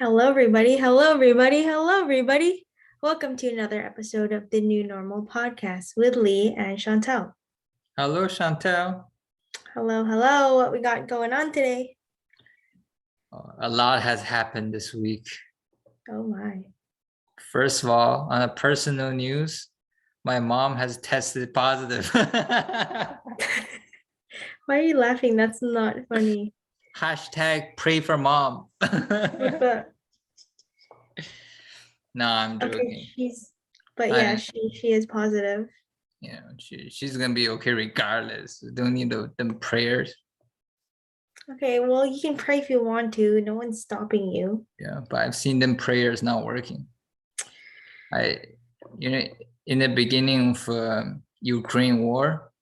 Hello, everybody. Hello, everybody. Hello, everybody. Welcome to another episode of the New Normal podcast with Lee and Chantelle. Hello, Chantelle. Hello, hello. What we got going on today? A lot has happened this week. Oh, my. First of all, on a personal news, my mom has tested positive. Why are you laughing? That's not funny. Hashtag pray for mom. What the? No, I'm joking. Okay, she is positive. Yeah, she's gonna be okay regardless. Don't need them prayers. Okay, well, you can pray if you want to. No one's stopping you. Yeah, but I've seen them prayers not working. In the beginning of Ukraine war,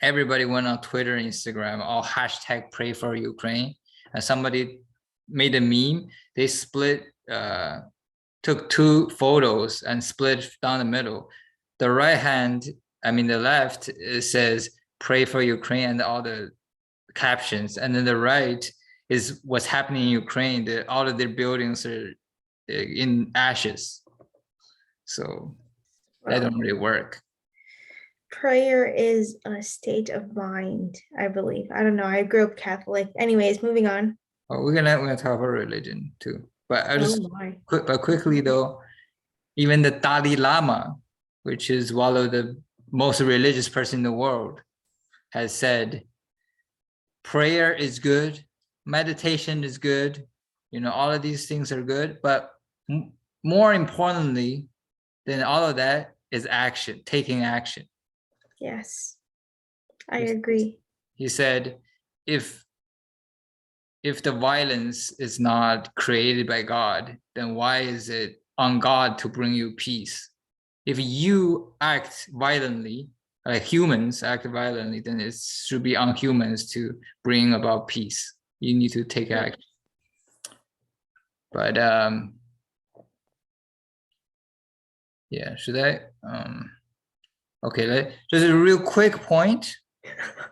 everybody went on Twitter and Instagram, all hashtag pray for Ukraine. And somebody made a meme. They took two photos and split down the middle. The the left, it says pray for Ukraine and all the captions. And then the right is what's happening in Ukraine. All of their buildings are in ashes. So that don't really work. Prayer is a state of mind, I believe. I don't know. I grew up Catholic. Anyways, moving on. Oh, we're gonna talk about religion too. But I just quickly though, even the Dalai Lama, which is one of the most religious person in the world, has said prayer is good, meditation is good, all of these things are good, but more importantly than all of that is action, taking action. Yes, I agree. He said, if the violence is not created by God, then why is it on God to bring you peace? If you act violently, like humans act violently, then it should be on humans to bring about peace. You need to take action. But yeah, should I? Okay, just a real quick point,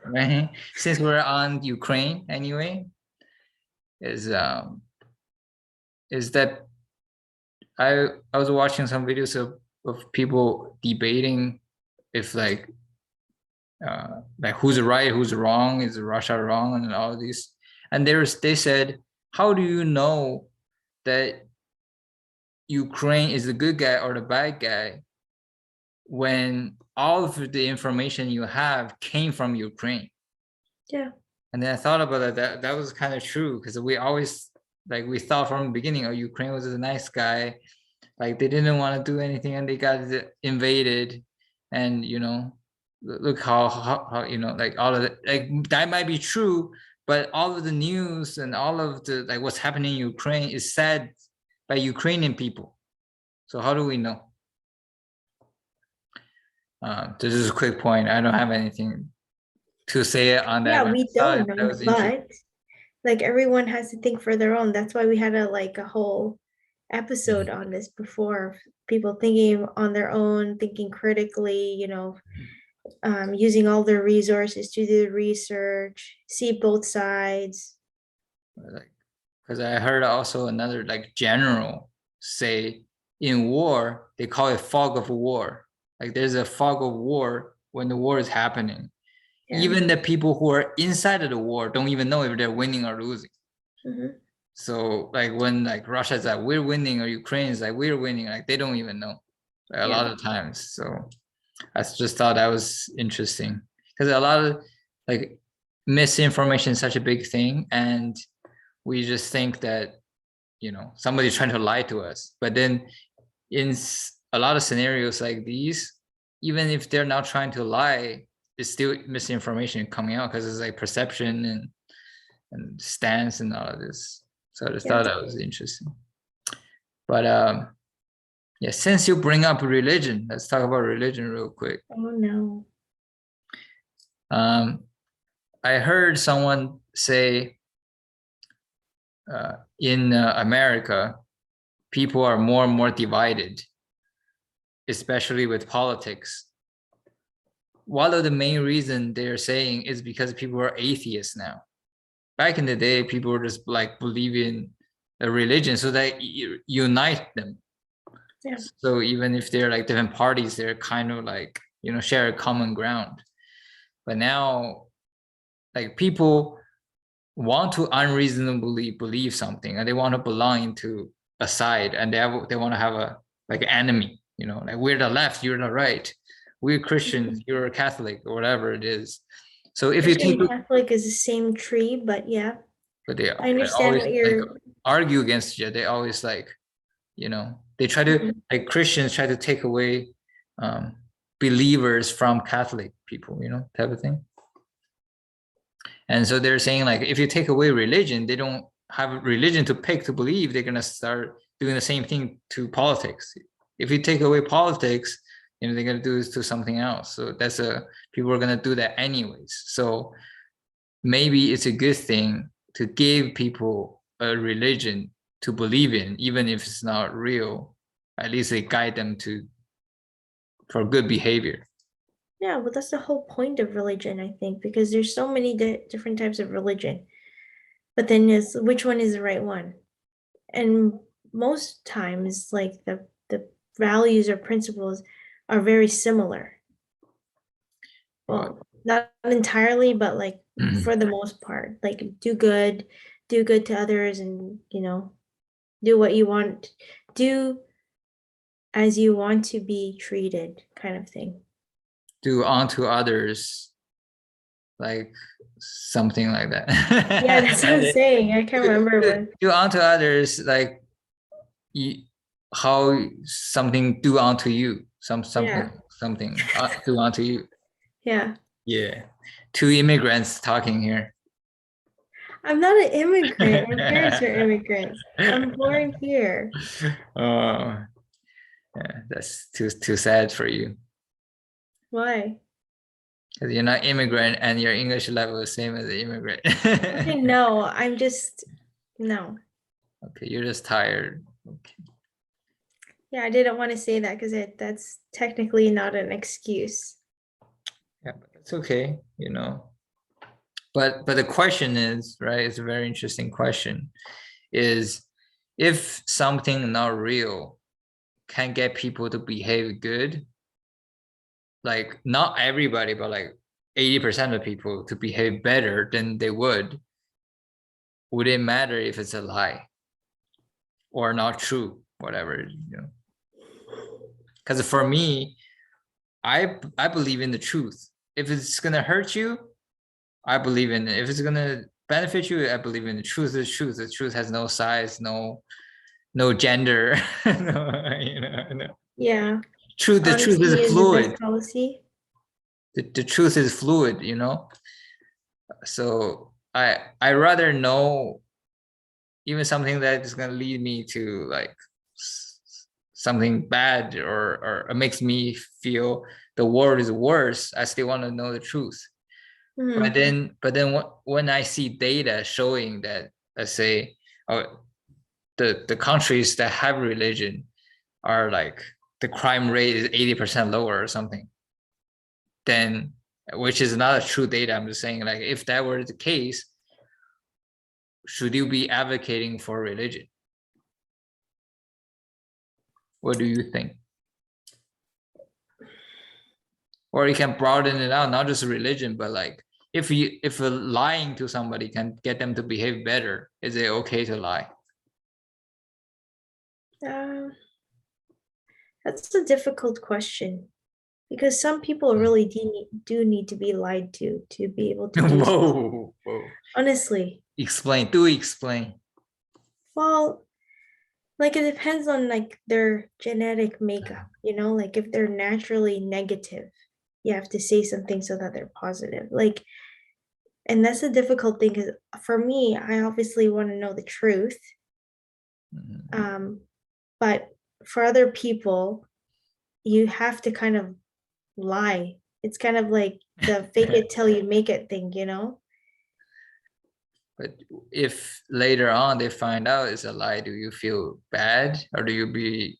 right? Since we're on Ukraine anyway, is that I was watching some videos of people debating if like who's right, who's wrong, is Russia wrong, and all of these. And they said, how do you know that Ukraine is the good guy or the bad guy when all of the information you have came from Ukraine? Yeah. And then I thought about that was kind of true, because we always we thought from the beginning, oh, Ukraine was a nice guy, like they didn't want to do anything and they got invaded, and look how like all of it, like that might be true, but all of the news and all of the what's happening in Ukraine is said by Ukrainian people. So how do we know? This is a quick point. I don't have anything to say on that. Yeah, we don't know, but like everyone has to think for their own. That's why we had a whole episode on this before. People thinking on their own, thinking critically, using all their resources to do research, see both sides. Because I heard also another general say, in war they call it fog of war. Like there's a fog of war when the war is happening. Yeah. Even the people who are inside of the war don't even know if they're winning or losing. Mm-hmm. So when Russia's like we're winning or Ukraine is like we're winning, they don't even know a lot of times. So I just thought that was interesting, because a lot of misinformation is such a big thing, and we just think that somebody's trying to lie to us. But then in a lot of scenarios like these, even if they're not trying to lie, it's still misinformation coming out, because it's perception and stance and all of this. So I just thought that was interesting. But yeah, since you bring up religion, let's talk about religion real quick. Oh no. I heard someone say in America, people are more and more divided, especially with politics. One of the main reasons they're saying is because people are atheists now. Back in the day, people were just believing a religion so that unite them. Yeah. So even if they're like different parties, they're kind of like, share a common ground. But now, like, people want to unreasonably believe something, and they want to belong into a side, and they want to have a like enemy, like we're the left, you're the right, we're Christians, Mhm. you're a Catholic, or whatever it is. So if you Christian take, and Catholic is the same tree, but yeah, but they I understand always what like you're. argue against you. They always like, they try to, Mhm. like, Christians try to take away believers from Catholic people, type of thing. And so they're saying, like, if you take away religion, they don't have religion to pick to believe. They're gonna start doing the same thing to politics. If you take away politics, they're gonna do this to something else. So people are gonna do that anyways. So maybe it's a good thing to give people a religion to believe in, even if it's not real. At least they guide them for good behavior. Yeah, well, that's the whole point of religion, I think, because there's so many different types of religion. But then is which one is the right one? And most times, like the values or principles are very similar. But Well, not entirely, but like for the most part, like do good to others, and do what you want, do as you want to be treated, kind of thing. do unto others, like something like that. Yeah, that's what I'm saying. I can't remember what. Do unto others like you, how something do unto you, Yeah, something do unto you. yeah. Yeah, two immigrants talking here. I'm not an immigrant. My parents are immigrants. I'm born here. Oh, yeah, that's too sad for you. Why? Because you're not immigrant and your English level is same as the immigrant. Okay, no, I'm just no. Okay, you're just tired. Okay. Yeah, I didn't want to say that because that's technically not an excuse. Yeah, but that's okay. But the question is, right, it's a very interesting question, is if something not real can get people to behave good, like not everybody, but like 80% of people to behave better than they would it matter if it's a lie or not true, whatever. Because for me, I believe in the truth. If it's gonna hurt you, I believe in it. If it's gonna benefit you, I believe in the truth. Is truth. The truth has no size, no gender. No. Yeah, Truth. The truth is honesty is the best fluid. policy. The truth is fluid. So I rather know even something that is gonna lead me to like something bad, or makes me feel the world is worse. I still want to know the truth. But Hmm. then when I see data showing that, let's say, the countries that have religion are like the crime rate is 80% lower or something, then, which is not a true data. I'm just saying, like, if that were the case, should you be advocating for religion? What do you think? Or you can broaden it out, not just religion, but like, if lying to somebody can get them to behave better, is it okay to lie? Uh, that's a difficult question because some people really do need to be lied to be able to do something. Whoa. Honestly, Explain. Do explain. well, like it depends on like their genetic makeup, like if they're naturally negative, you have to say something so that they're positive. Like, and that's a difficult thing because for me, I obviously want to know the truth. Mhm. Um, but for other people, you have to kind of lie. It's kind of like the fake it till you make it thing. But if later on they find out it's a lie, do you feel bad, or do you be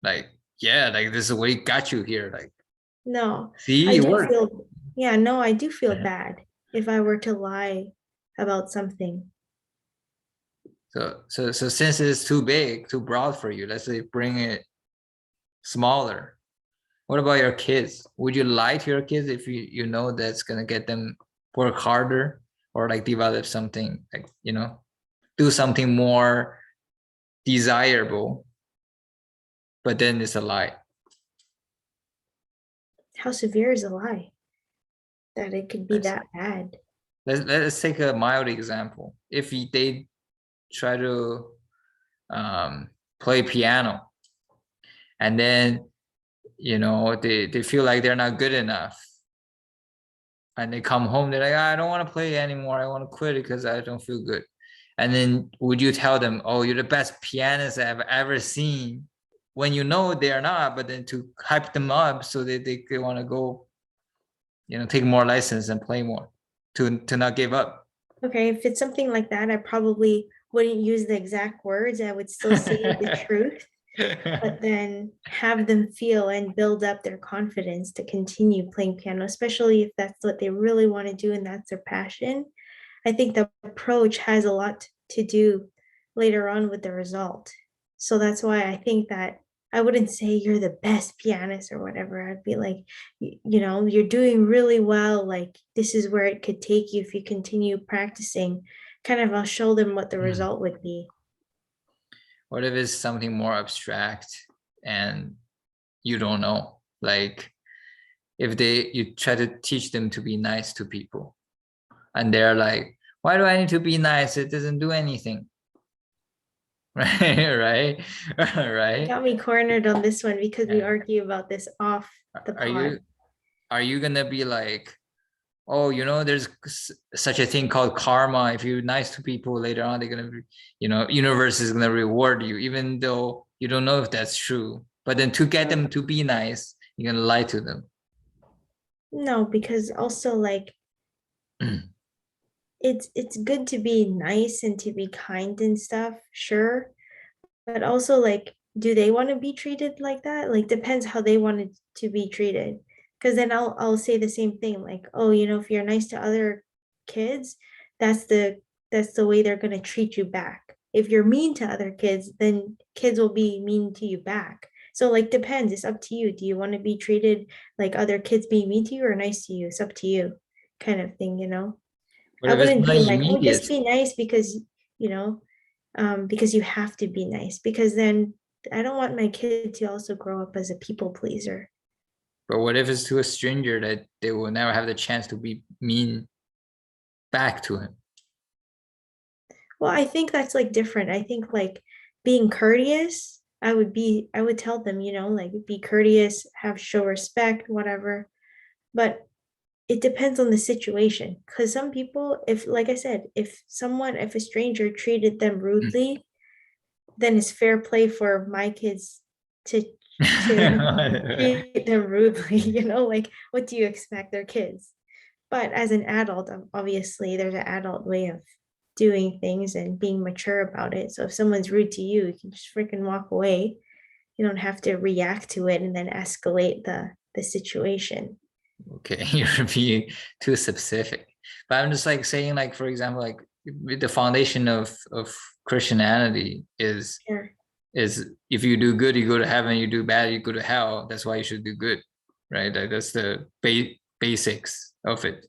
like, yeah, like this is what got you here? Like, No, see, I it do worked. feel, yeah, no, I do feel bad if I were to lie about something. So since it's too big, too broad for you, let's say bring it smaller. What about your kids? Would you lie to your kids if you know that's gonna get them work harder or like develop something like, do something more desirable, but then it's a lie? How severe is a lie that it could be Let's that bad? let's take a mild example. If they try to play piano and then they feel like they're not good enough and they come home, they're like, I don't want to play anymore, I want to quit it because I don't feel good. And then would you tell them, oh, you're the best pianist I've ever seen, when you know they are not, but then to hype them up so that they want to go take more lessons and play more, to not give up? Okay, if it's something like that, I probably wouldn't use the exact words. I would still say the truth, but then have them feel and build up their confidence to continue playing piano, especially if that's what they really want to do and that's their passion. I think the approach has a lot to do later on with the result. So that's why I think that I wouldn't say you're the best pianist or whatever. I'd be like, you're doing really well. Like, this is where it could take you if you continue practicing. Kind of, I'll show them what the result would be. What if it's something more abstract and you don't know? Like if you try to teach them to be nice to people and they're like, why do I need to be nice? It doesn't do anything. Right? You Right? got me cornered on this one because we Yeah. argue about this off the Are you pod. are you gonna be like, oh, there's such a thing called karma. If you're nice to people later on, they're gonna be, universe is gonna reward you, even though you don't know if that's true. But then to get them to be nice, you're gonna lie to them. No, because also like it's good to be nice and to be kind and stuff, sure. But also like, do they want to be treated like that? Like depends how they wanted to be treated. Because then I'll say the same thing, like, oh, if you're nice to other kids, that's the that's the way they're gonna treat you back. If you're mean to other kids, then kids will be mean to you back. So like depends, it's up to you. Do you want to be treated like other kids being mean to you or nice to you? It's up to you, kind of thing. What I if it's wouldn't not be like, oh, immediate? just be nice you know, because you have to be nice. Because then I don't want my kid to also grow up as a people pleaser. But what if it's to a stranger that they will never have the chance to be mean back to him? Well, I think that's like different. I think like being courteous, I would tell them, like be courteous, show respect, whatever. But it depends on the situation. Because some people, if, like I said, if a stranger treated them rudely, then it's fair play for my kids to treat them rudely, like what do you expect? They're kids. But as an adult, obviously there's an adult way of doing things and being mature about it. So if someone's rude to you, you can just freaking walk away. You don't have to react to it and then escalate the situation. Okay, you're being too specific. But I'm just like saying, like, for example, like the foundation of Christianity Sure. is if you do good, you go to heaven, you do bad, you go to hell. That's why you should do good, right? Like, that's the basics of it.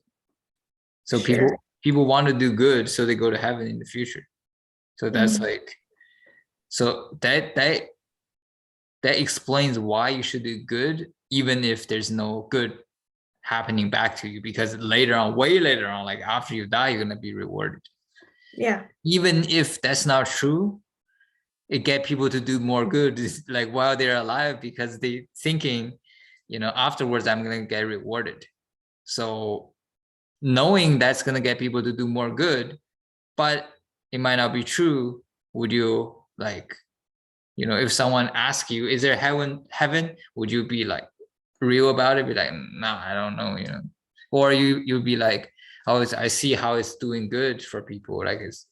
So Sure. people want to do good, so they go to heaven in the future. So that's Mhm. like, so that explains why you should do good, even if there's no good happening back to you, because later on, way later on, like after you die, you're gonna be rewarded. Yeah. Even if that's not true, it get people to do more good, like while they're alive, because they thinking, afterwards I'm gonna get rewarded. So knowing that's gonna get people to do more good, but it might not be true. Would you like, if someone asks you, is there heaven, would you be like real about it, be like, nah, I don't know. Or you'd be like, oh, I see how it's doing good for people, like it's,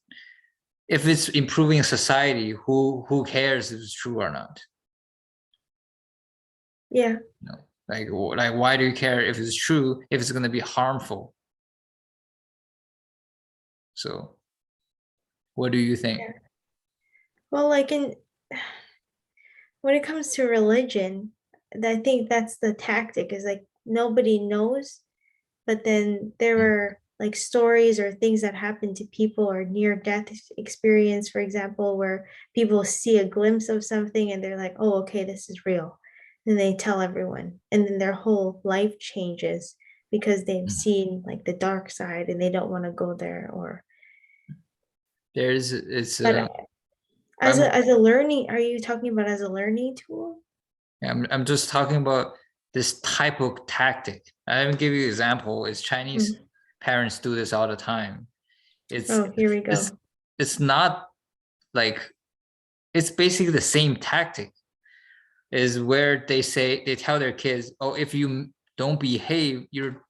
if it's improving society, who cares if it's true or not? Yeah. Like why do you care if it's true, if it's going to be harmful? So What do you think? Yeah. Well, like in when it comes to religion, I think that's the tactic is like nobody knows, but then there are like stories or things that happen to people or near death experience, for example, where people see a glimpse of something and they're like, oh, okay, this is real. And they tell everyone, and then their whole life changes because they've seen like the dark side and they don't want to go there or There's it's but I'm as a learning, are you talking about as a learning tool? I'm just talking about this type of tactic. I'm gonna give you an example. Is Chinese Mm. parents do this all the time. It's Oh, here we it's go. it's not like it's basically the same tactic. Is where they tell their kids, oh, if you don't behave, you're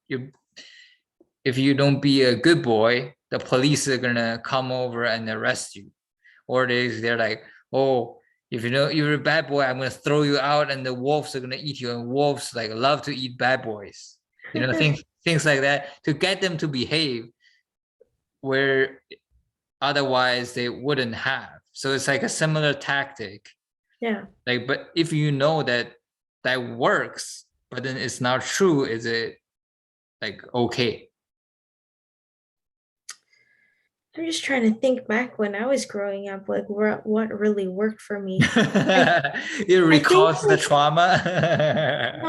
if you don't be a good boy, the police are gonna come over and arrest you. Or they're like, oh, if you know you're a bad boy, I'm gonna throw you out and the wolves are gonna eat you. And wolves like love to eat bad boys. Things like that to get them to behave where otherwise they wouldn't have. So it's like a similar tactic. Yeah. Like, but if you know that that works, but then it's not true, is it like okay? I'm just trying to think back when I was growing up, like what really worked for me. I It I think recalls the like no, trauma.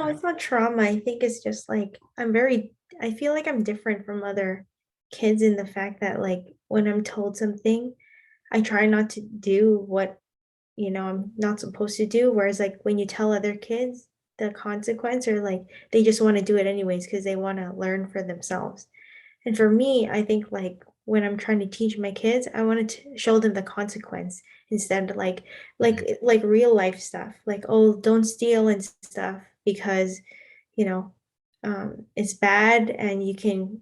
it's not trauma. I think it's just like I feel like I'm different from other kids in the fact that like when I'm told something, I try not to do what, I'm not supposed to do. Whereas like when you tell other kids the consequence or like they just want to do it anyways because they want to learn for themselves. And for me, I think like when I'm trying to teach my kids, I wanted to show them the consequence instead of like real life stuff. Like, oh, don't steal and stuff because, you know, it's bad and you can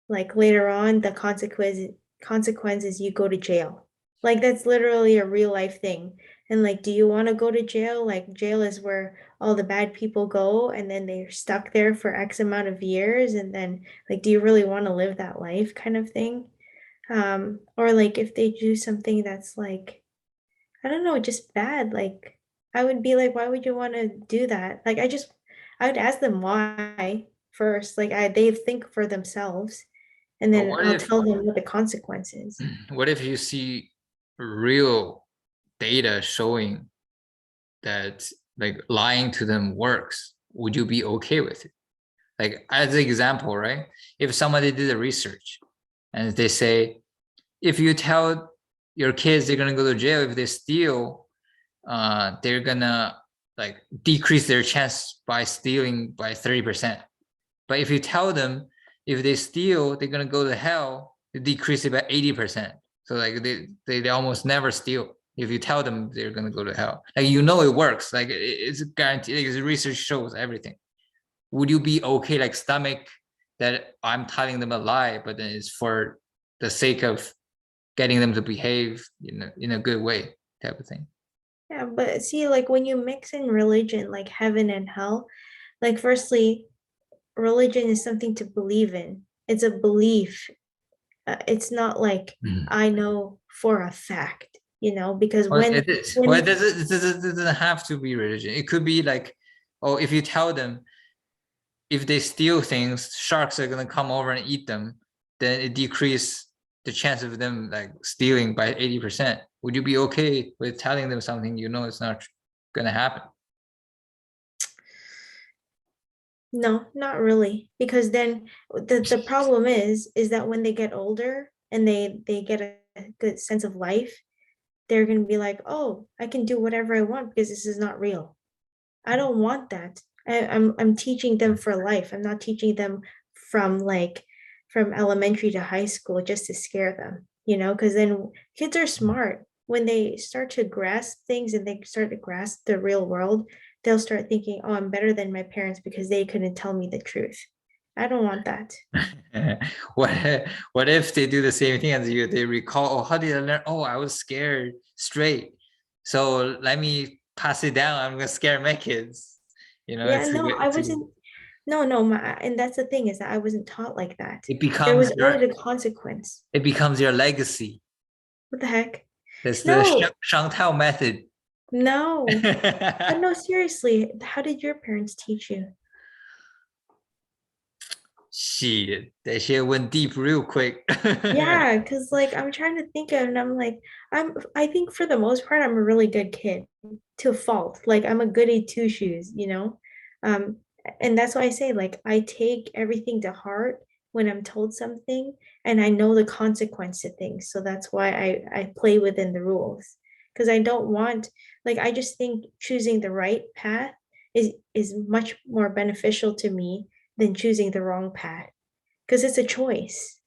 like later on the consequences you go to jail. Like that's literally a real life thing. And like, do you want to go to jail? Like jail is where all the bad people go and then they're stuck there for X amount of years and then like do you really want to live that life kind of thing? Or like if they do something that's like I don't know, just bad, like I would be like, why would you want to do that? Like I would ask them why first, like they think for themselves and But then I'll tell them what the consequences. what if you see real data showing that like lying to them works? Would you be okay with it? Like as an example, right? If somebody did a research and they say if you tell your kids they're gonna go to jail if they steal, they're gonna like decrease their chance by stealing by 30%. But if you tell them if they steal, they're gonna go to hell, they decrease it by 80%. So like they almost never steal. If you tell them they're gonna go to hell, like it works. Like it's guaranteed. Like, the research shows everything. Would you be okay, like stomach that I'm telling them a lie, but then it's for the sake of getting them to behave in a good way, type of thing? Yeah, but see, like when you mix in religion, like heaven and hell, like firstly, religion is something to believe in. It's a belief. It's not like Mhm. I know for a fact, because Well, it is. Well, when it doesn't have to be religion. It could be like, oh, if you tell them if they steal things, sharks are gonna come over and eat them, then it decrease the chance of them like stealing by 80%. Would you be okay with telling them something it's not gonna happen? no, not really, because then the problem is that when they get older and they get a good sense of life, they're gonna be like, oh, I can do whatever I want because this is not real. I don't want that. I'm teaching them for life. I'm not teaching them from like from elementary to high school just to scare them, because then kids are smart. When they start to grasp things and they start to grasp the real world, they'll start thinking, oh, I'm better than my parents because they couldn't tell me the truth. I don't want that. what what if they do the same thing as you? They recall, oh, how did I learn? Oh, I was scared straight. So let me pass it down. I'm gonna scare my kids. Yeah, It's a no, way I to wasn't. No, no, and that's the thing is that I wasn't taught like that. it There becomes was always a consequence. your legacy. What the heck? That's the No, Chantelle method. no. But no, seriously, how did your parents teach you? Shit, that shit went deep real quick. Yeah, because like I'm trying to think of, and I'm like, I think for the most part, I'm a really good kid to a fault. Like I'm a goody two shoes, you know? Um, and that's why I say, like, I take everything to heart when I'm told something, and I know the consequence to things. So that's why I play within the rules. Because I don't want, like, I just think choosing the right path is much more beneficial to me than choosing the wrong path. Because it's a choice,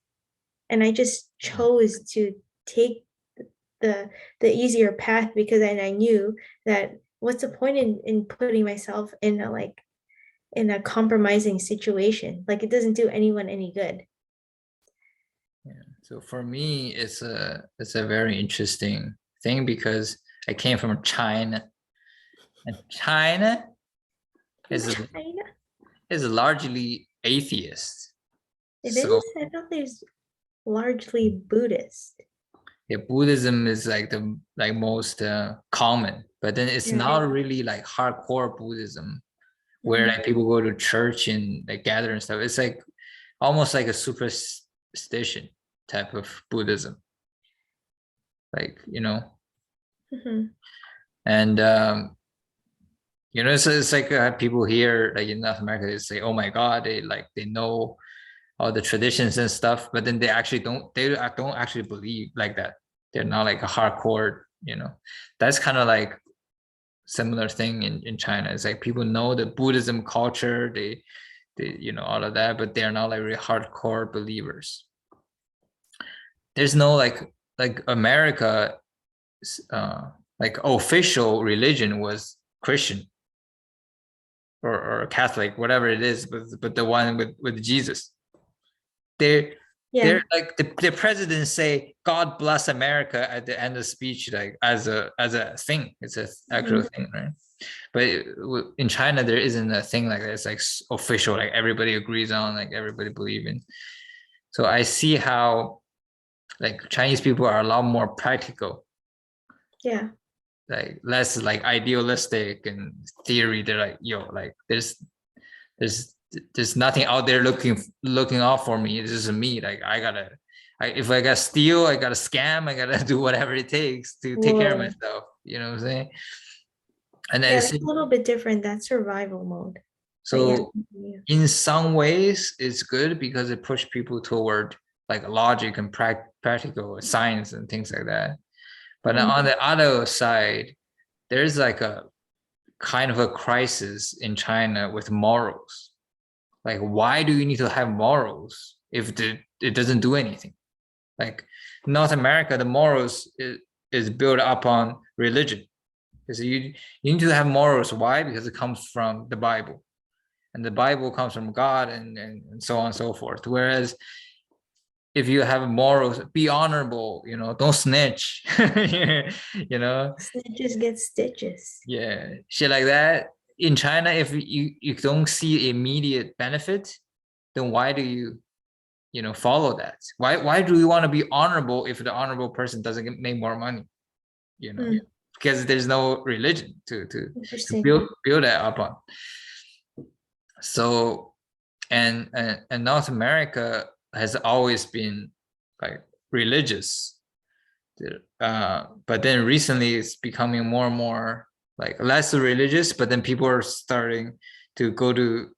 and I just chose to take the the easier path because I knew that what's the point in putting myself in a like in a compromising situation? Like it doesn't do anyone any good. Yeah. So for me, it's a very interesting thing because I came from China, and China In is China, is largely atheist. it So is. I thought there's largely Buddhist. yeah, Buddhism is like the like most common, but then it's Yeah. not really like hardcore Buddhism where Mm, like people go to church and like gather and stuff. It's like almost like a superstition type of Buddhism, like mhm. and it's like people here like in North America they say, oh my God, they know all the traditions and stuff, but then they don't actually believe like that. They're not like a hardcore. That's kind of like similar thing in China. It's like people know the Buddhism culture, they all of that, but they're not like really hardcore believers. There's no like America, uh, like official religion was Christian or Catholic, whatever it is, but the one with Jesus. They're they're Yeah. like the president say God bless America at the end of the speech, like as a thing. It's a actual Mhm. thing, right? But in China, there isn't a thing like that. It's like official, like everybody agrees on, like everybody believe in. So I see how like Chinese people are a lot more practical, Yeah. like less like idealistic and theory. They're like, yo, like there's there's nothing out there looking out for me. This is me. Like if I gotta steal, I gotta scam, I gotta do whatever it takes to take care of Whoa. myself. You know what I'm saying? And then Yeah, that's a little bit different. That's survival mode. But yeah, so continue. in some ways it's good because it pushes people toward like logic and practical science and things like that. But Mhm. on the other side, there's like a kind of a crisis in China with morals. Like, why do you need to have morals if it doesn't do anything? Like North America, the morals is built upon religion. Because you need to have morals. Why? Because it comes from the Bible. And the Bible comes from God and so on and so forth. Whereas if you have morals, be honorable, don't snitch, you know, Snitches get stitches. yeah, shit like that. In China, if you don't see immediate benefit, then why do you follow that? Why do you want to be honorable if the honorable person doesn't make more money? You know, Mm, because there's no religion to interesting. build that upon. So and North America has always been like religious, but then recently it's becoming more and more like less religious. But then people are starting to go to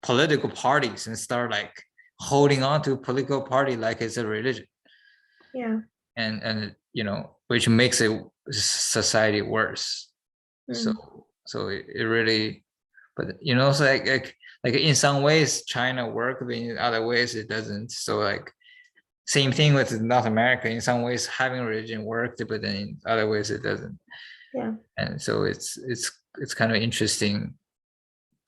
political parties and start like holding on to a political party like it's a religion, Yeah. and which makes it society worse. So Mm, it really, but it's like in some ways China work, but in other ways it doesn't. So like same thing with North America. In some ways having religion worked, but then in other ways it doesn't. yeah. And so it's kind of interesting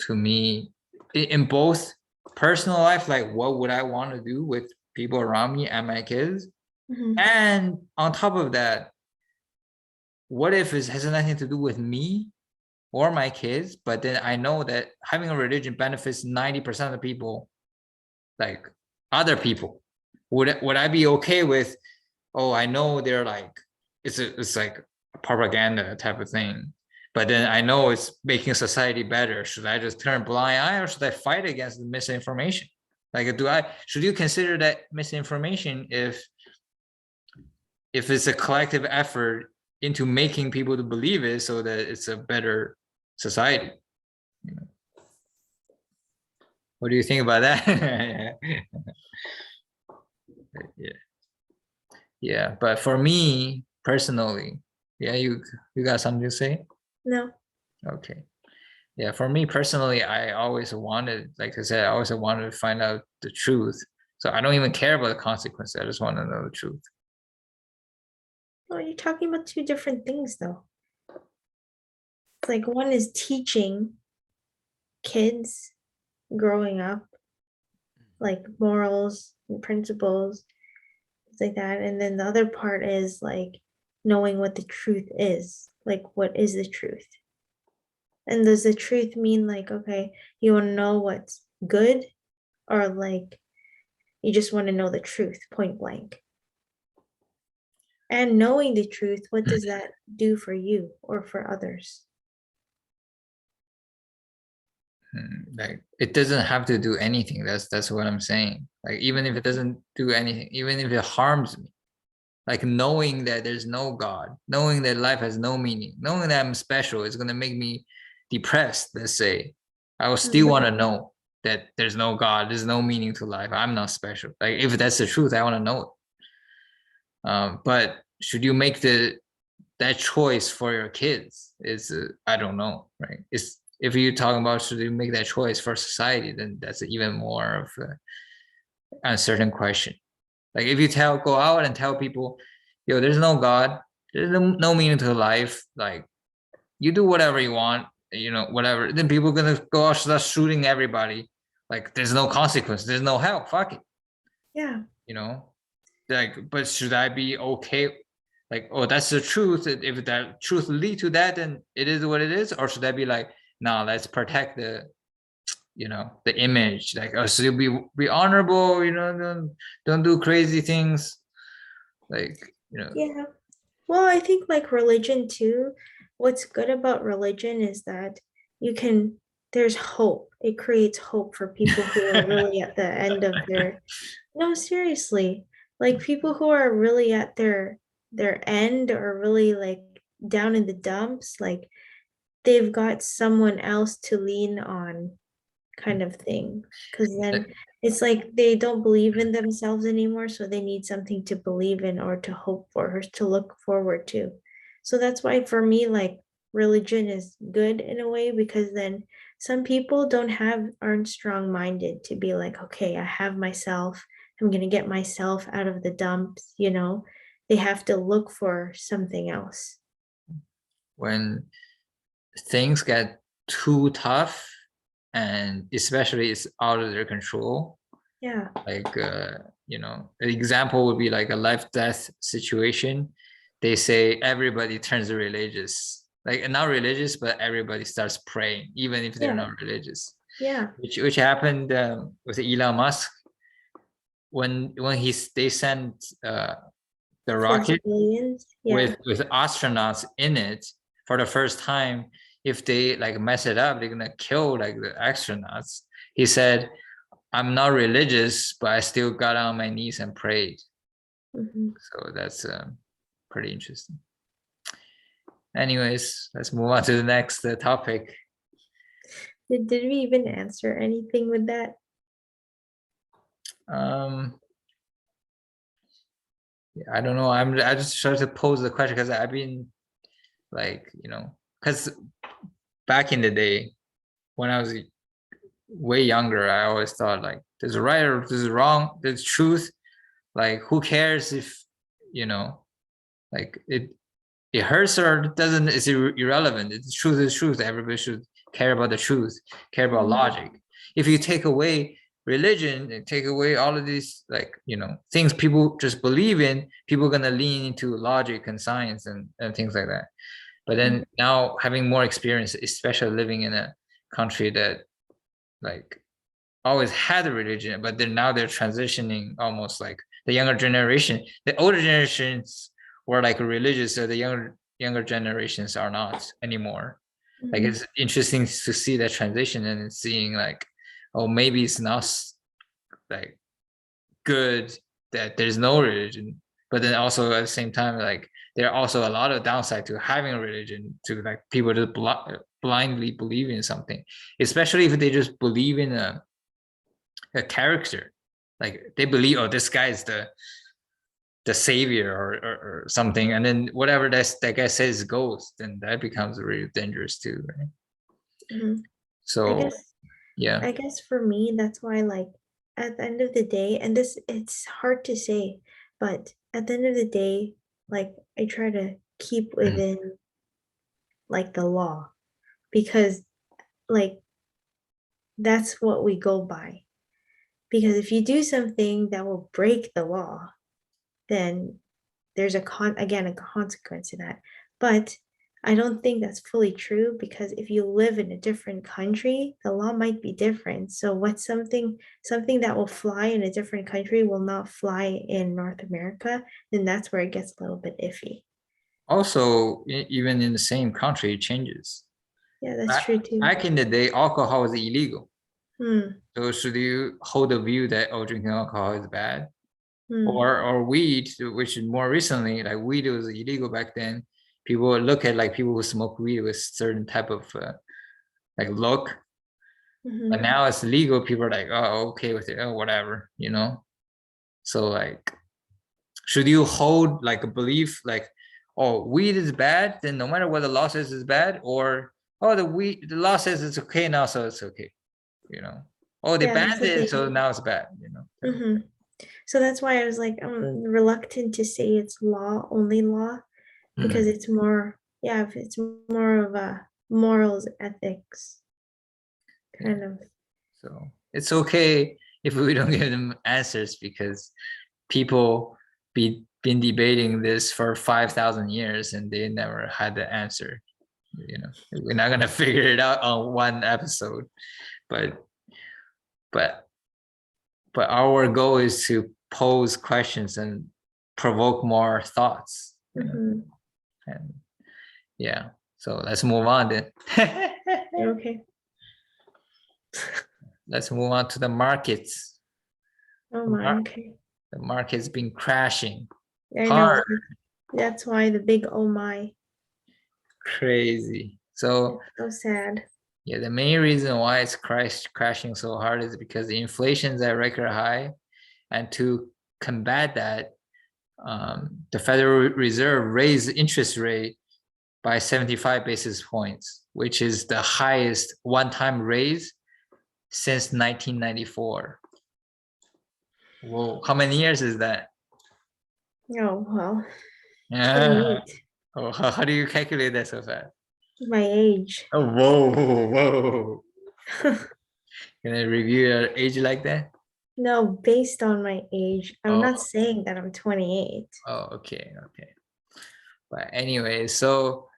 to me in both personal life, like what would I want to do with people around me and my kids, Mhm. and on top of that, what if it has nothing to do with me or my kids, but then I know that having a religion benefits 90% of the people, like other people. Would I be okay with, oh, I know they're like, it's like a propaganda type of thing, but then I know it's making society better. Should I just turn a blind eye, or should I fight against the misinformation? Like, should you consider that misinformation if it's a collective effort into making people to believe it so that it's a better society? You know? What do you think about that? Yeah. Yeah, but for me personally, yeah, you got something to say? No. Okay. Yeah, for me personally, I always wanted, like I said, I always wanted to find out the truth. So I don't even care about the consequences. I just want to know the truth. Well, you're talking about two different things though. It's like one is teaching kids growing up, like morals and principles, things like that. And then the other part is like knowing what the truth is. Like, what is the truth? And does the truth mean like, okay, you want to know what's good, or like you just want to know the truth, point blank? And knowing the truth, what does that do for you or for others? Like it doesn't have to do anything. That's what I'm saying. Like even if it doesn't do anything, even if it harms me, like knowing that there's no God, knowing that life has no meaning, knowing that I'm special is gonna make me depressed, let's say. I will still Mhm. want to know that there's no God, there's no meaning to life. I'm not special. Like if that's the truth, I want to know it. But should you make that choice for your kids? Is I don't know, right? It's if you're talking about should you make that choice for society, then that's even more of an uncertain question. Like if you go out and tell people, yo, there's no God, there's no meaning to life. Like you do whatever you want, whatever. Then people are gonna go out start shooting everybody. Like there's no consequence, there's no hell. Fuck it, Yeah. you know. Like, but should I be okay? Like, oh, that's the truth. If that truth lead to that, then it is what it is. Or should I be like, no, let's protect the image. Like, oh, so be honorable. Don't do crazy things. Like, Yeah. Well, I think like religion too, what's good about religion is that you can, there's hope. It creates hope for people who are really at the end of their, no, seriously, like people who are really at their end or really like down in the dumps, like they've got someone else to lean on, kind of thing. Because then it's like they don't believe in themselves anymore, so they need something to believe in or to hope for or to look forward to. So that's why for me, like religion is good in a way, because then some people aren't strong minded to be like, okay, I have myself, I'm gonna get myself out of the dumps. They have to look for something else. when things get too tough, and especially it's out of their control. Yeah. Like, an example would be like a life death situation. They say everybody turns religious, like not religious, but everybody starts praying, even if they're Yeah. not religious. Yeah. Which happened with Elon Musk when they sent the First rocket billions. Yeah. with astronauts in it for the first time. If they like mess it up, they're gonna kill like the astronauts. He said, I'm not religious, but I still got on my knees and prayed. Mhm. So that's pretty interesting. Anyways, let's move on to the next topic. Did we even answer anything with that? Um, I don't know. I just tried to pose the question because I've been like, because back in the day when I was way younger, I always thought like there's a right or there's a wrong, there's truth. Like who cares if you know, like it hurts or it doesn't, it's irrelevant. It's truth is truth. Everybody should care about the truth, care about Mhm. logic. If you take away religion and take away all of these like things people just believe in, people are gonna lean into logic and science and things like that. But then now having more experience, especially living in a country that like always had a religion, but then now they're transitioning almost like the younger generation. The older generations were like religious, so the younger generations are not anymore. Like Mhm. it's interesting to see that transition and seeing like, oh, maybe it's not like good that there's no religion, but then also at the same time, like there are also a lot of downside to having a religion, to like people just blindly believe in something, especially if they just believe in a character, like they believe, oh, this guy is the savior or something, and then whatever that guy says goes, then that becomes really dangerous too, right? Mhm. I So guess yeah. I guess for me, that's why like at the end of the day, and this it's hard to say, but at the end of the day, like I try to keep Mm. within like the law because like that's what we go by. Because if you do something that will break the law, then there's a consequence to that. But I don't think that's fully true because if you live in a different country, the law might be different. So what's something that will fly in a different country will not fly in North America, then that's where it gets a little bit iffy. Also, even in the same country, it changes. Yeah, that's true too. Back in the day, alcohol was illegal. Hmm. So should you hold the view that, oh, drinking alcohol is bad? Hmm. Or weed, which more recently, like weed was illegal back then. People would look at like people who smoke weed with certain type of like look, but Hmm. now it's legal. People are like, oh, okay with it, oh, whatever, you know. So like, should you hold like a belief like, oh, weed is bad, then no matter what the law says is bad, or oh, the law says it's okay now, so it's okay, you know. Oh, they Yeah, that's banned the it, so thing. now it's bad, you know. So, Hmm. So that's why I was like, I'm reluctant to say it's law, only law, because mhm. it's more, yeah, it's more of a morals, ethics Yeah. kind of. So it's okay if we don't give them answers because people been debating this for 5,000 years and they never had the answer. You know, we're not gonna figure it out on one episode, but but but our goal is to pose questions and provoke more thoughts. You know, Hmm. and yeah. So let's move on then. Okay. Let's move on to the markets. Oh The, my, mar- okay. the market's been crashing I know. hard, That's why the big oh my. crazy. So It's so sad. yeah, the main reason why it's crashing so hard is because the inflation's at record high, and to combat that, the Federal Reserve raised the interest rate by 75 basis points, which is the highest one-time raise since 1994. Whoa, how many years is that? Oh, well, Yeah. 28, Oh, how do you calculate that so fast? my age. Oh, whoa. Can I review your age like that? No, based on my age. I'm not Oh, saying that I'm 28. oh, okay. But anyway, so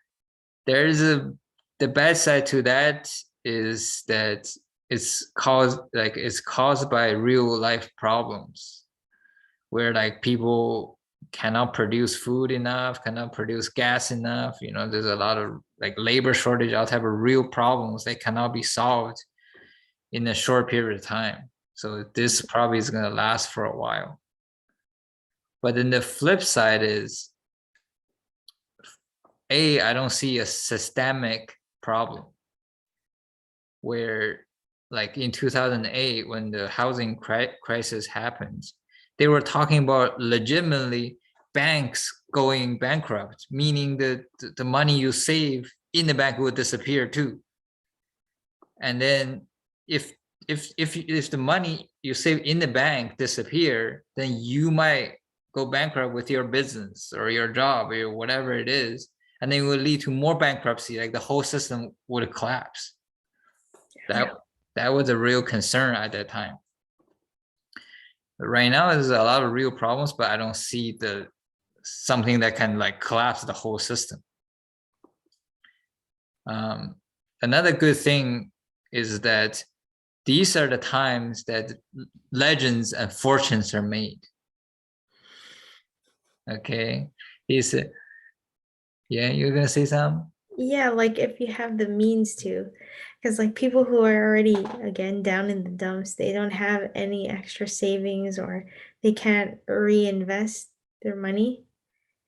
there's a the bad side to that is that it's caused by real life problems where like people cannot produce food enough, cannot produce gas enough. You know, there's a lot of like labor shortage, all type of real problems that cannot be solved in a short period of time. So this probably is going to last for a while. But then the flip side is, I don't see a systemic problem where like in 2008 when the housing crisis happened, they were talking about legitimately banks going bankrupt, meaning that the money you save in the bank will disappear too. And then if if the money you save in the bank disappear, then you might go bankrupt with your business or your job or whatever it is, and then it will lead to more bankruptcy, like the whole system would collapse. that that was a real concern at that time. But right now, there's a lot of real problems, but I don't see the something that can like collapse the whole system. Um, Another good thing is that these are the times that legends and fortunes are made. Okay. He's yeah, you're gonna say something? Yeah, like if you have the means to, because like people who are already again down in the dumps, they don't have any extra savings or they can't reinvest their money.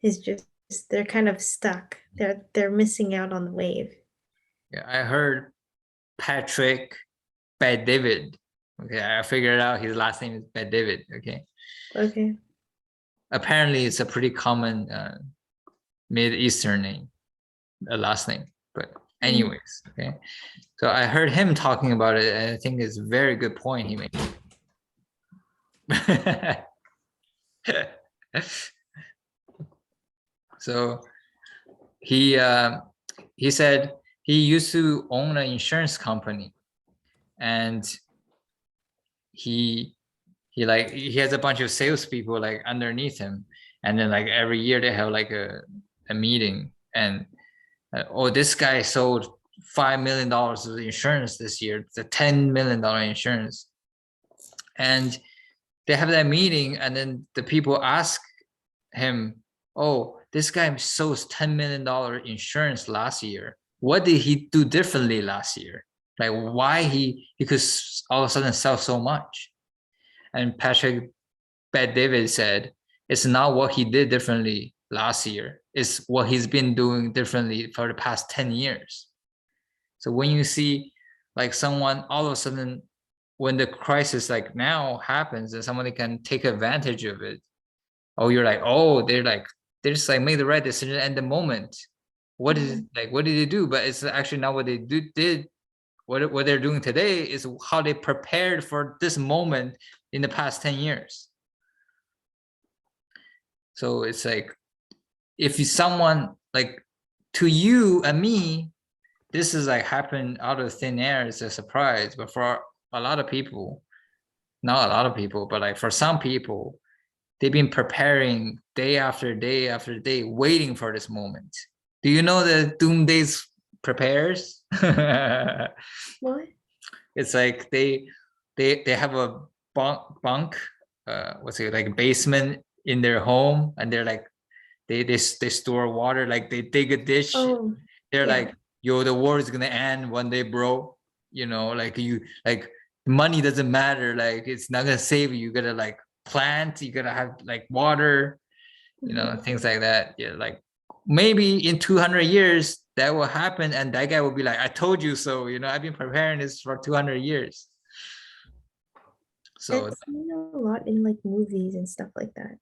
Is just they're kind of stuck. They're missing out on the wave. Yeah, I heard Patrick Bad David. Okay, I figured out his last name is Bad David. Okay. Okay. Apparently it's a pretty common Mid-Eastern name, a last name. But Mm. anyways, okay. So I heard him talking about it, and I think it's a very good point he made. So he said he used to own an insurance company, and he he has a bunch of salespeople like underneath him, and then like every year they have like a meeting, and oh, this guy sold $5 million of insurance this year. It's a $10 million insurance, and they have that meeting, and then the people ask him, oh, this guy sold $10 million insurance last year. What did he do differently last year? Like why he could all of a sudden sell so much? And Patrick Bet David said, it's not what he did differently last year. It's what he's been doing differently for the past 10 years. So when you see like someone all of a sudden, when the crisis like now happens and somebody can take advantage of it, oh, you're like, oh, they just like made the right decision at the moment. What is like what did they do? But it's actually not what they did. What they're doing today is how they prepared for this moment in the past 10 years. So it's like if someone like to you and me, this is like happened out of thin air, it's a surprise. But for a lot of people, not a lot of people, but like for some people, they've been preparing day after day after day, waiting for this moment. Do you know the doomsdays prepares? What? It's like they have a bunk, what's it like basement in their home, and they're like they store water, like they dig a dish. Oh, They're yeah. like, yo, the war is gonna end one day, bro. You know, like you like money doesn't matter, like it's not gonna save you. You gotta like plant, you gotta have like water, you know, Mhm. things like that. Yeah, like maybe in 200 years that will happen, and that guy will be like, I told you so, you know, I've been preparing this for 200 years. So It's a lot in like movies and stuff like that.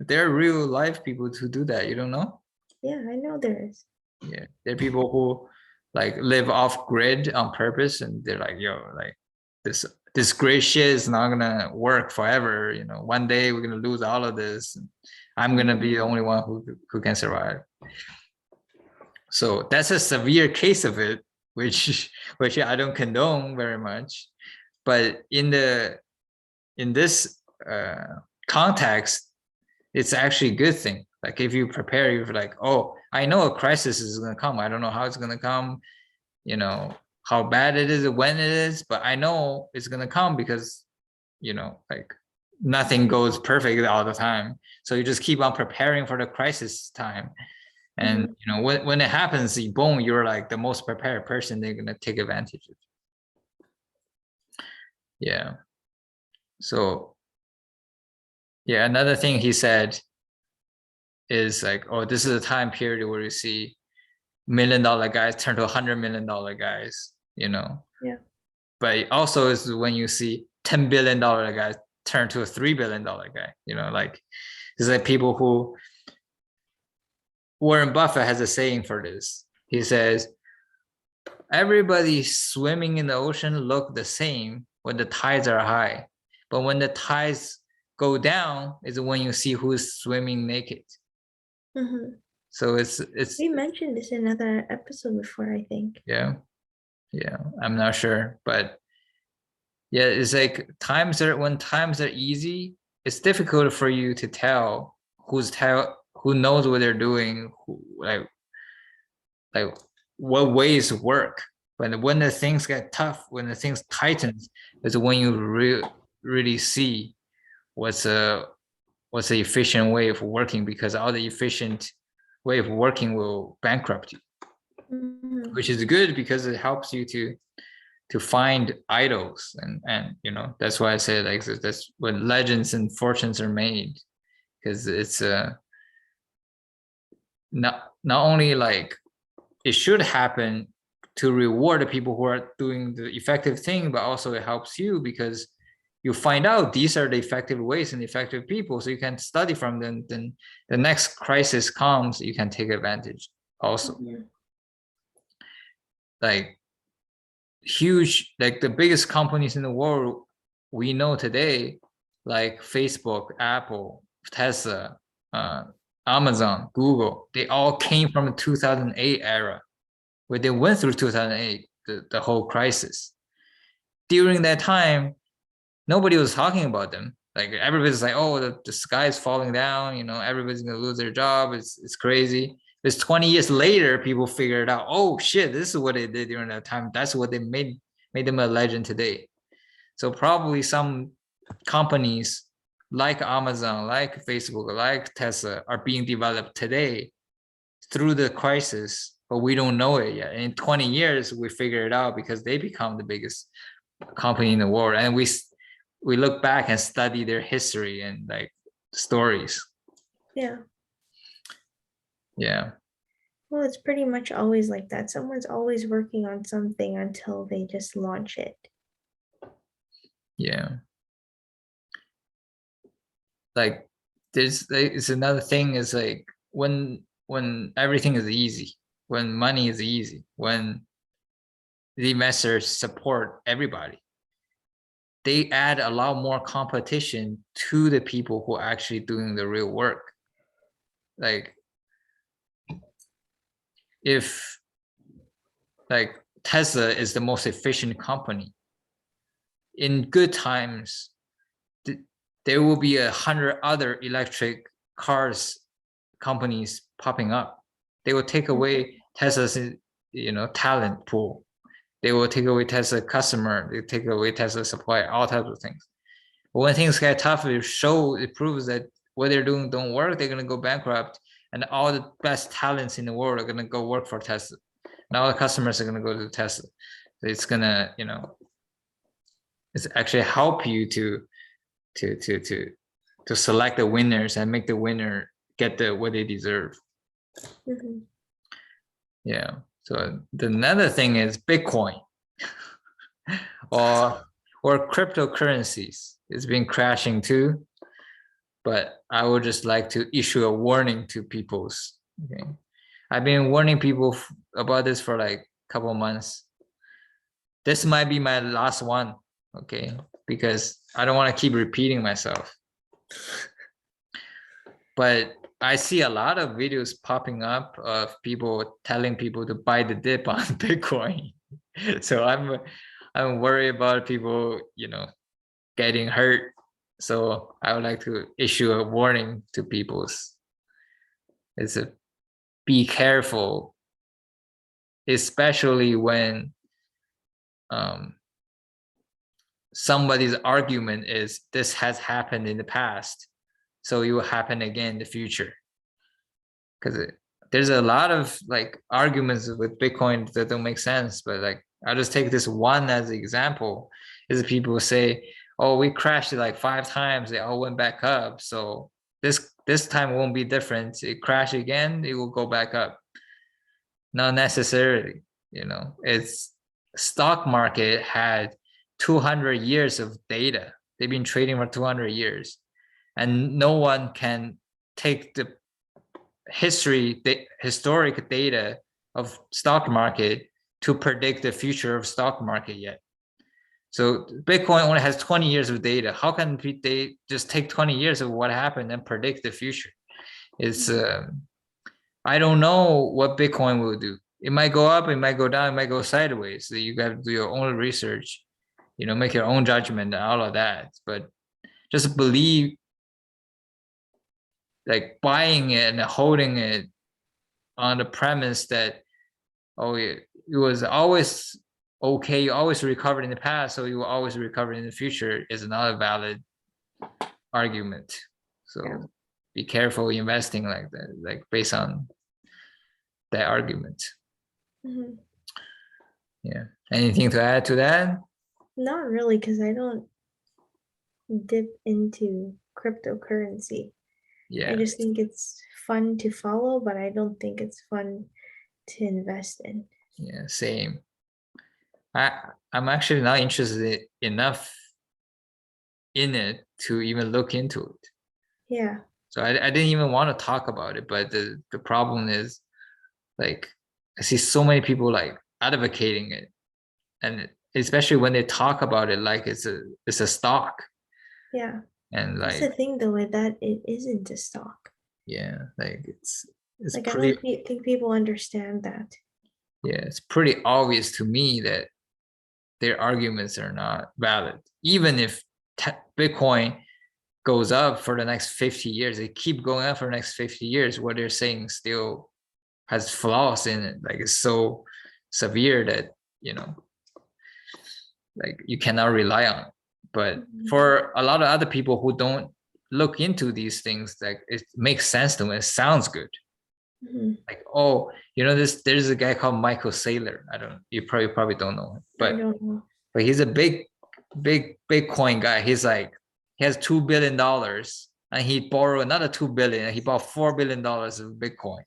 there are real life people who do that, you don't know? Yeah, I know there is. Yeah, there are people who like live off grid on purpose, and they're like, yo, like this this great shit is not gonna work forever. You know, one day we're gonna lose all of this. I'm gonna Mhm. be the only one who can survive. So that's a severe case of it, which which I don't condone very much. But in this context, it's actually a good thing. Like if you prepare, you're like, oh, I know a crisis is gonna come. I don't know how it's gonna come, you know, how bad it is or when it is, but I know it's gonna come because, you know, like nothing goes perfect all the time. So you just keep on preparing for the crisis time. And Mhm. you know, when it happens, boom, you're like the most prepared person they're gonna take advantage of. Yeah. So yeah, another thing he said is like, oh, this is a time period where you see $1 million guys turn to $100 million guys, you know. Yeah. But also is when you see $10 billion guys turn to a $3 billion guy, you know, like it's like people who Warren Buffett has a saying for this. He says, everybody swimming in the ocean look the same when the tides are high. But when the tides go down is when you see who's swimming naked. Mhm. So it's We mentioned this in another episode before, I think. yeah, yeah. I'm not sure, but yeah, it's like times are when times are easy, it's difficult for you to tell who knows what they're doing, who like what ways work. But when the things get tough, when the things tightens, is when you really see what's what's the efficient way of working, because all the efficient way of working will bankrupt you, Mhm. which is good because it helps you to find idols. And you know, that's why I say like that's when legends and fortunes are made, because it's not only like it should happen to reward the people who are doing the effective thing, but also it helps you because you find out these are the effective ways and effective people, so you can study from them. Then the next crisis comes, you can take advantage also. Mhm. Like huge, like the biggest companies in the world we know today, like Facebook, Apple, Tesla, uh, Amazon, Google, they all came from the 2008 era, where they went through 2008, the whole crisis. During that time, nobody was talking about them. Like everybody's like, oh, the sky is falling down, you know, everybody's gonna lose their job. It's crazy. It's 20 years later, people figured out, oh shit, this is what they did during that time. That's what they made them a legend today. So probably some companies like Amazon, like Facebook, like Tesla are being developed today through the crisis, but we don't know it yet. And in 20 years, we figure it out because they become the biggest company in the world, and we look back and study their history and like stories. Yeah. Yeah, Well, it's pretty much always like that. Someone's always working on something until they just launch it. yeah. Like there's like, it's another thing is like when everything is easy, when money is easy, when the investors support everybody, they add a lot more competition to the people who are actually doing the real work. Like if like Tesla is the most efficient company, in good times, there will be 100 other electric cars companies popping up. They will take away Tesla's, you know, talent pool. They will take away Tesla customer. They take away Tesla supply, all types of things. But when things get tough, it proves that what they're doing don't work. They're gonna go bankrupt, and all the best talents in the world are gonna go work for Tesla. And all the customers are gonna go to Tesla. It's gonna, you know, it's actually help you to to to to select the winners and make the winner get the what they deserve. Mhm. Yeah. So the another thing is Bitcoin or cryptocurrencies. It's been crashing too, but I would just like to issue a warning to people's. Okay, I've been warning people about this for like a couple months. This might be my last one. Okay, because I don't want to keep repeating myself. But I see a lot of videos popping up of people telling people to buy the dip on Bitcoin. So I'm worried about people, you know, getting hurt. So I would like to issue a warning to people's. It's a be careful, especially when um, somebody's argument is this has happened in the past, so it will happen again in the future. Because there's a lot of like arguments with Bitcoin that don't make sense. But like I'll just take this one as an example. Is people say, "Oh, we crashed it like 5 times. They all went back up. So this time won't be different. It crashed again, it will go back up." Not necessarily. You know, it's stock market had 200 years of data. They've been trading for 200 years, and no one can take the historic data of stock market to predict the future of stock market yet. So Bitcoin only has 20 years of data. How can they just take 20 years of what happened and predict the future? It's I don't know what Bitcoin will do. It might go up, it might go down, it might go sideways. So you got to do your own research, you know, make your own judgment and all of that. But just believe, like buying it and holding it on the premise that, oh, it was always okay, you always recovered in the past, so you will always recover in the future, is not a valid argument. Yeah. So be careful investing like that, like based on that argument. Mhm. Yeah. Anything to add to that? Not really, because I don't dip into cryptocurrency. I Yeah. just think it's fun to follow, but I don't think it's fun to invest in. Yeah. Same. I'm actually not interested enough in it to even look into it. Yeah. So I didn't even want to talk about it. But the problem is like I see so many people like advocating it, and especially when they talk about it like it's a stock, Yeah. and That's the like thing though, with that it isn't a stock. yeah, like it's Like I pretty don't think people understand that. yeah, it's pretty obvious to me that their arguments are not valid. Even if Bitcoin goes up for the next 50 years, they keep going up for the next 50 years, what they're saying still has flaws in it. Like it's so severe that, you know, like you cannot rely on it. But Mhm. for a lot of other people who don't look into these things, like it makes sense to them. It sounds good. Mhm. Like, oh, you know, there's a guy called Michael Saylor. I don't, you probably don't know him, I don't know. but he's a big Bitcoin guy. He's like, he has $2 billion and he borrowed another 2 billion and he bought $4 billion of Bitcoin.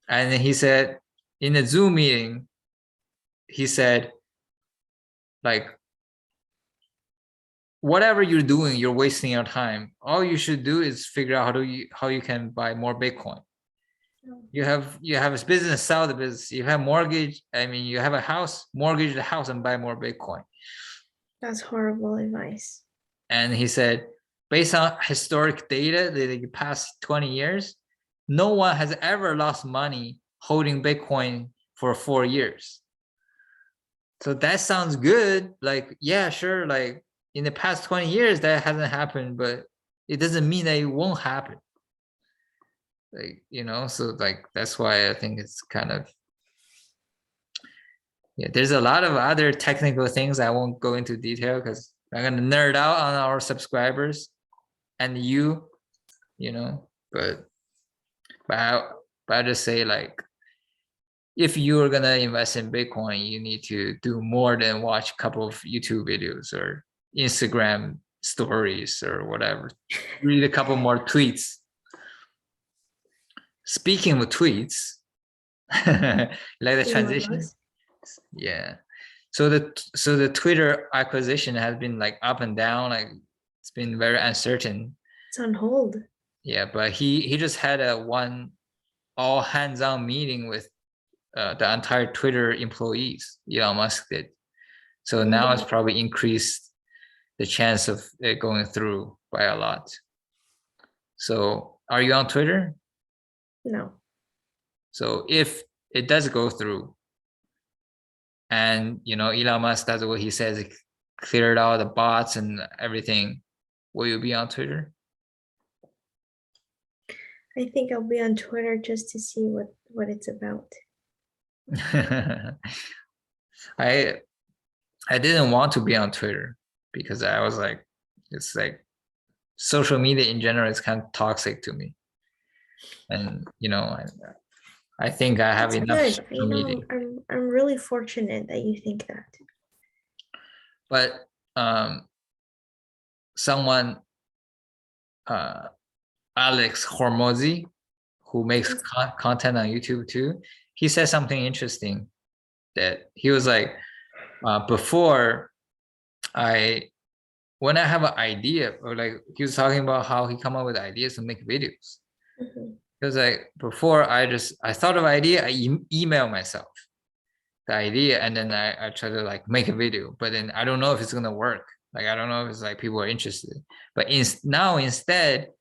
And then he said in a Zoom meeting, he said, like, whatever you're doing, you're wasting your time. All you should do is figure out how you can buy more Bitcoin. You have a business, sell the business. You have mortgage. I mean, you have a house, mortgage the house and buy more Bitcoin. That's horrible advice. And he said, based on historic data, the past 20 years, no one has ever lost money holding Bitcoin for 4 years. So that sounds good. Like, yeah, sure. Like in the past 20 years, that hasn't happened, but it doesn't mean that it won't happen. Like, you know, so like that's why I think it's kind of yeah, there's a lot of other technical things I won't go into detail because I'm gonna nerd out on our subscribers and you know, but I just say like if you're gonna invest in Bitcoin, you need to do more than watch a couple of YouTube videos or Instagram stories or whatever. Read a couple more tweets. Speaking of tweets, like the Elon transition, Musk. yeah. So the Twitter acquisition has been like up and down, like it's been very uncertain. It's on hold. Yeah, but he just had a one all hands-on meeting with the entire Twitter employees. Elon Musk did. So now it's Mhm. probably increased the chance of it going through by a lot. So are you on Twitter? No. So if it does go through and you know Elon Musk does what he says, it cleared all the bots and everything, will you be on Twitter? I think I'll be on Twitter just to see what it's about. I I didn't want to be on Twitter because I was like, it's like social media in general is kind of toxic to me. And you know, I think I have That's enough good. social media. I'm really fortunate that you think that. But someone uh Alex Hormozy, who makes Yes. content on YouTube too, he said something interesting that he was like, before I when I have an idea, or like he was talking about how he come up with ideas to make videos. Mhm. Because like before I thought of idea, I email myself the idea and then I try to like make a video, but then I don't know if it's gonna work. Like I don't know if it's like people are interested. But now instead,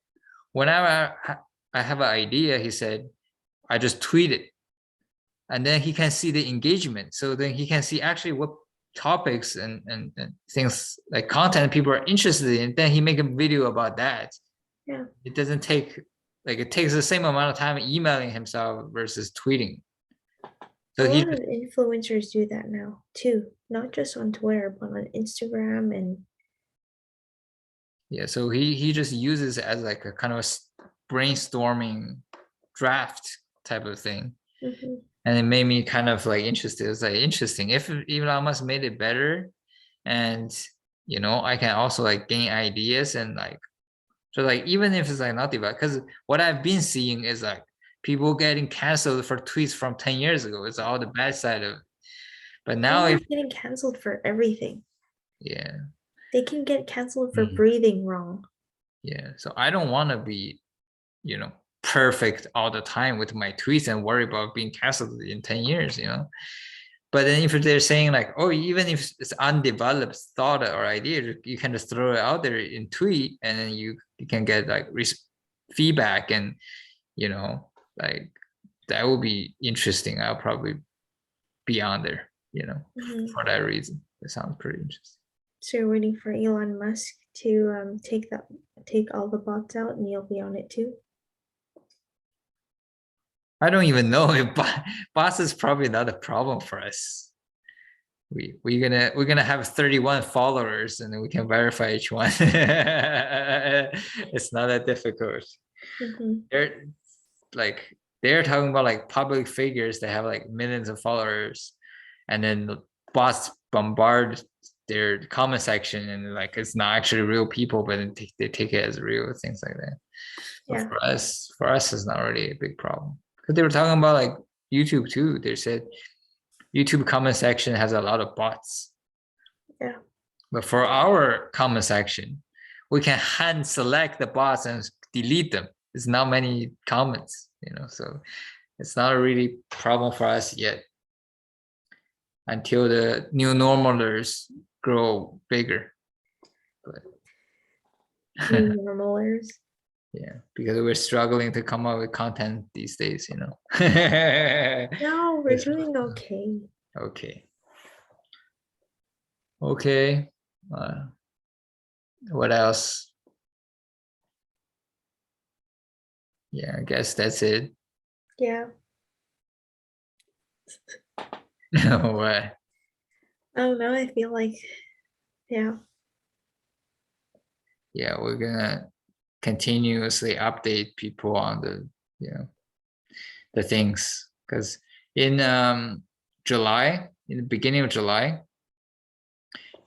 whenever I have an idea, he said, I just tweet it. And then he can see the engagement. So then he can see actually what topics and things like content people are interested in. Then he make a video about that. Yeah. It doesn't take like it takes the same amount of time emailing himself versus tweeting. A So he lot of influencers do that now too, not just on Twitter, but on Instagram and Yeah, so he just uses it as like a kind of brainstorming draft type of thing. Mhm. And it made me kind of like interested. It's like interesting. If Elon Musk made it better, and I can also like gain ideas and like, so like even if it's like not developed, because what I've been seeing is like people getting canceled for tweets from 10 years ago. It's all the bad side of it. But now if Everyone's getting canceled for everything. yeah. They can get canceled for Mhm. breathing wrong. Yeah. So I don't want to be, perfect all the time with my tweets and worry about being canceled in 10 years. But then if they're saying like, oh, even if it's undeveloped thought or idea, you can just throw it out there in tweet, and then you can get like feedback, and like that would be interesting. I'll probably be on there, Mhm. for that reason. It sounds pretty interesting. So you're waiting for Elon Musk to take all the bots out, and you'll be on it too. I don't even know if boss is probably not a problem for us. We're gonna have 31 followers, and then we can verify each one. It's not that difficult. Mhm. They're like they're talking about like public figures that have like millions of followers, and then the bots bombard their comment section, and like it's not actually real people, but they take it as real, things like that. But Yeah. for us, it's not really a big problem, because they were talking about like YouTube too. They said YouTube comment section has a lot of bots. Yeah. But for our comment section, we can hand select the bots and delete them. There's not many comments, so it's not a really problem for us yet, until the new normalers grow bigger. But New normalers. yeah, because we're struggling to come up with content these days. No, we're It's doing okay. okay. Okay. Uh, what else? Yeah, I guess that's it. Yeah. What? I don't know. I feel like, yeah. Yeah, we're gonna continuously update people on the things, because in July, in the beginning of July,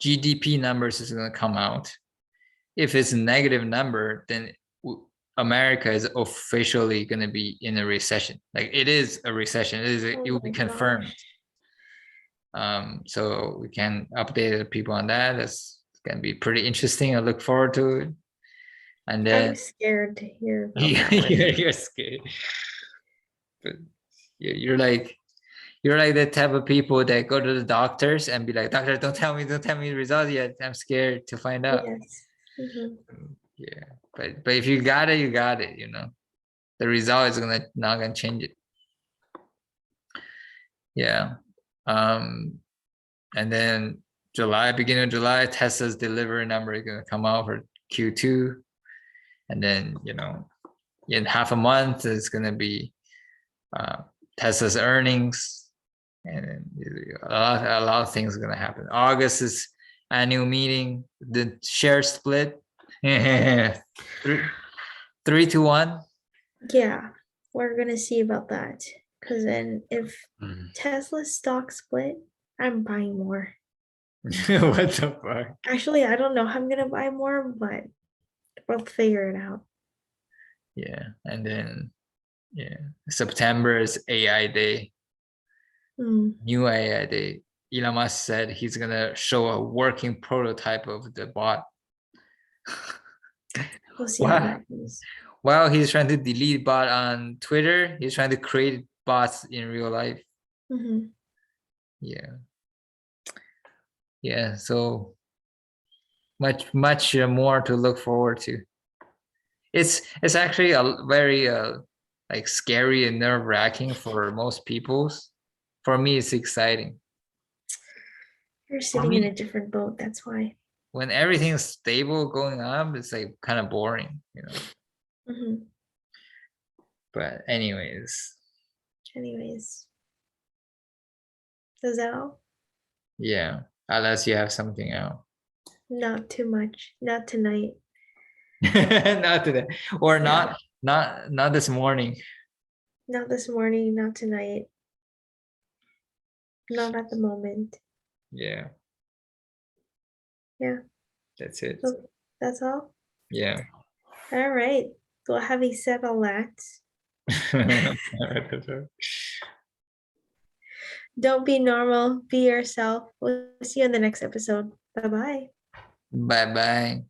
GDP numbers is gonna come out. If it's a negative number, then America is officially going to be in a recession. Like it is a recession. It Oh will be my confirmed. gosh. So we can update the people on that. That's going to be pretty interesting. I look forward to it. And I'm then scared to hear about that one. you're scared, but you're like the type of people that go to the doctors and be like, doctor, don't tell me the result yet. I'm scared to find out. Yes. Mhm. Yeah, but if you got it, you got it. The result is not gonna change it. Yeah. And then beginning of July, Tesla's delivery number is gonna come out for Q2. And then, in half a month, it's gonna be Tesla's earnings. And then a lot of things are gonna happen. August is annual meeting, the share split. three, 3-1. Yeah, we're gonna see about that. Because then if Tesla's stock split, I'm buying more. What the fuck? Actually, I don't know how I'm gonna buy more, but we'll figure it out. Yeah. And then September is AI Day, Hmm. new AI Day. Elon Musk said he's gonna show a working prototype of the bot. We'll see how Wow. that goes. While he's trying to delete bot on Twitter, he's trying to create bots in real life. Mhm. Yeah. Yeah. So much more to look forward to. It's actually a very like scary and nerve-wracking for most people's. For me, it's exciting. You're For sitting in a me, different boat, that's why. when everything's stable going on, it's like kind of boring. Mhm. But anyways, Anyways, is that all? yeah. Unless you have something else. Not too much. Not tonight. Not today, or Yeah. not this morning. Not this morning, not tonight, not at the moment. Yeah, Yeah. that's it. So that's all. Yeah. All right. Well, having said all that, don't be normal, be yourself. We'll see you in the next episode. Bye bye. Bye bye.